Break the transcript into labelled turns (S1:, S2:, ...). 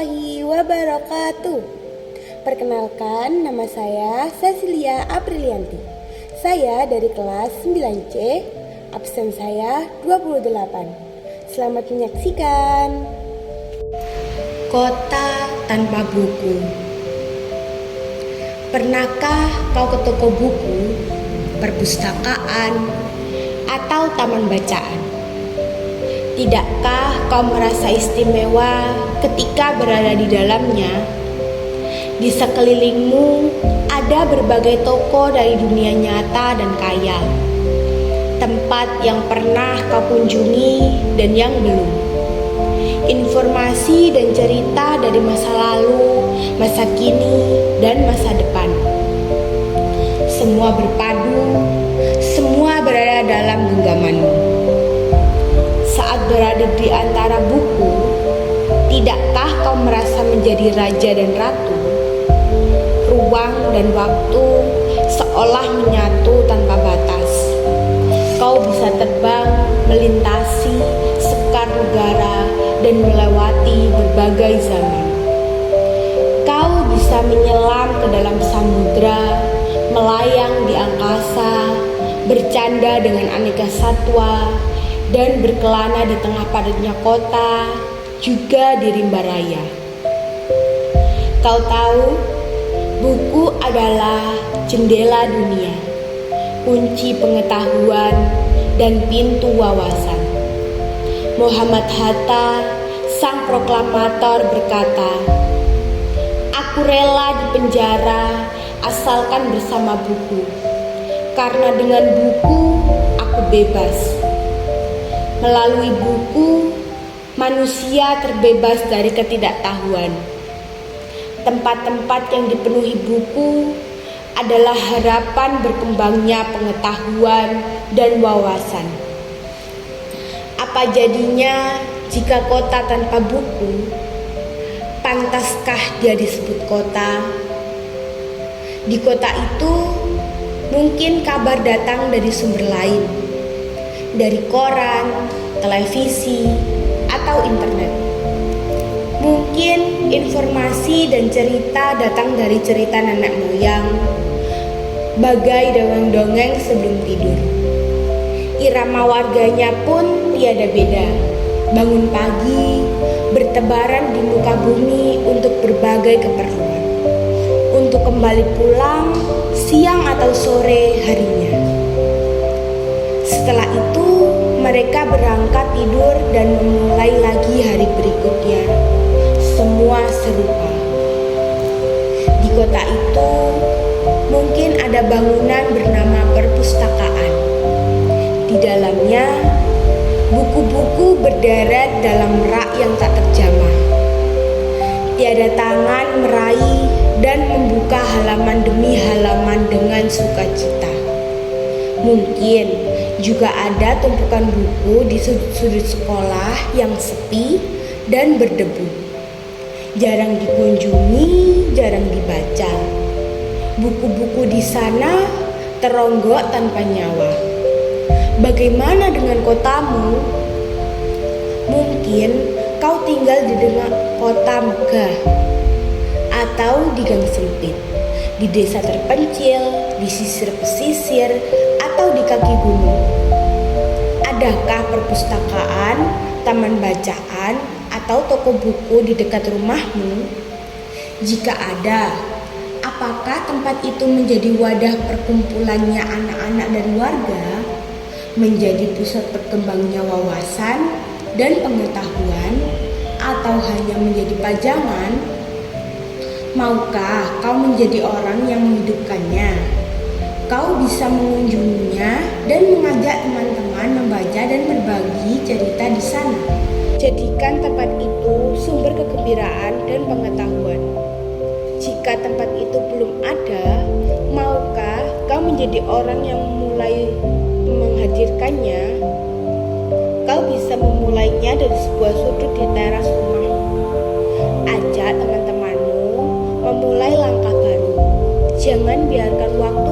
S1: warahmatullahi wabarakatuh. Perkenalkan, nama saya Cecilia Aprilianti. Saya dari kelas 9C, absen saya 28. Selamat menyaksikan. Kota tanpa buku. Pernahkah kau ke toko buku, perpustakaan, atau taman bacaan? Tidakkah kau merasa istimewa ketika berada di dalamnya? Di sekelilingmu ada berbagai toko dari dunia nyata dan khayal, tempat yang pernah kau kunjungi dan yang belum. Informasi dan cerita dari masa lalu, masa kini, dan masa depan. Semua berpadu, semua berada dalam genggamanmu. Saat berada di antara buku, tidakkah kau merasa menjadi raja dan ratu? Ruang dan waktu seolah menyatu tanpa batas. Kau bisa terbang, melintasi sekar negara, dan melewati berbagai zaman. Kau bisa menyelam ke dalam samudra, melayang di angkasa, bercanda dengan aneka satwa, dan berkelana di tengah padatnya kota, juga di rimba raya. Kau tahu, buku adalah jendela dunia, kunci pengetahuan, dan pintu wawasan. Muhammad Hatta, sang proklamator, berkata, "Aku rela dipenjara asalkan bersama buku, karena dengan buku aku bebas." Melalui buku, manusia terbebas dari ketidaktahuan. Tempat-tempat yang dipenuhi buku adalah harapan berkembangnya pengetahuan dan wawasan. Apa jadinya jika kota tanpa buku? Pantaskah dia disebut kota? Di kota itu mungkin kabar datang dari sumber lain, dari koran, televisi, atau internet. Mungkin informasi dan cerita datang dari cerita nenek moyang, bagai dongeng-dongeng sebelum tidur. Irama warganya pun tiada beda. Bangun pagi, bertebaran di muka bumi untuk berbagai keperluan. Untuk kembali pulang siang atau sore harinya. Setelah itu, mereka berangkat tidur dan memulai lagi hari berikutnya. Semua serupa. Di kota itu, mungkin ada bangunan bernama perpustakaan. Di dalamnya, buku-buku berderet dalam rak yang tak terjamah. Tiada tangan meraih dan membuka halaman demi halaman dengan sukacita. Mungkin juga ada tumpukan buku di sudut-sudut sekolah yang sepi dan berdebu. Jarang dikunjungi, jarang dibaca. Buku-buku di sana teronggok tanpa nyawa. Bagaimana dengan kotamu? Mungkin kau tinggal di tengah kota megah, atau di gang sempit, di desa terpencil, di sisir pesisir, atau di kaki gunung. Adakah perpustakaan, taman bacaan, atau toko buku di dekat rumahmu? Jika ada, apakah tempat itu menjadi wadah perkumpulannya anak-anak dan warga? Menjadi pusat berkembangnya wawasan dan pengetahuan? Atau hanya menjadi pajangan? Maukah kau menjadi orang yang menghidupkannya? Kau bisa mengunjunginya dan mengajak teman-teman membaca dan berbagi cerita di sana. Jadikan tempat itu sumber kegembiraan dan pengetahuan. Jika tempat itu belum ada, maukah kau menjadi orang yang mulai menghadirkannya? Kau bisa memulainya dari sebuah sudut di teras rumahmu. Ajak teman-temanmu memulai langkah baru. Jangan biarkan waktu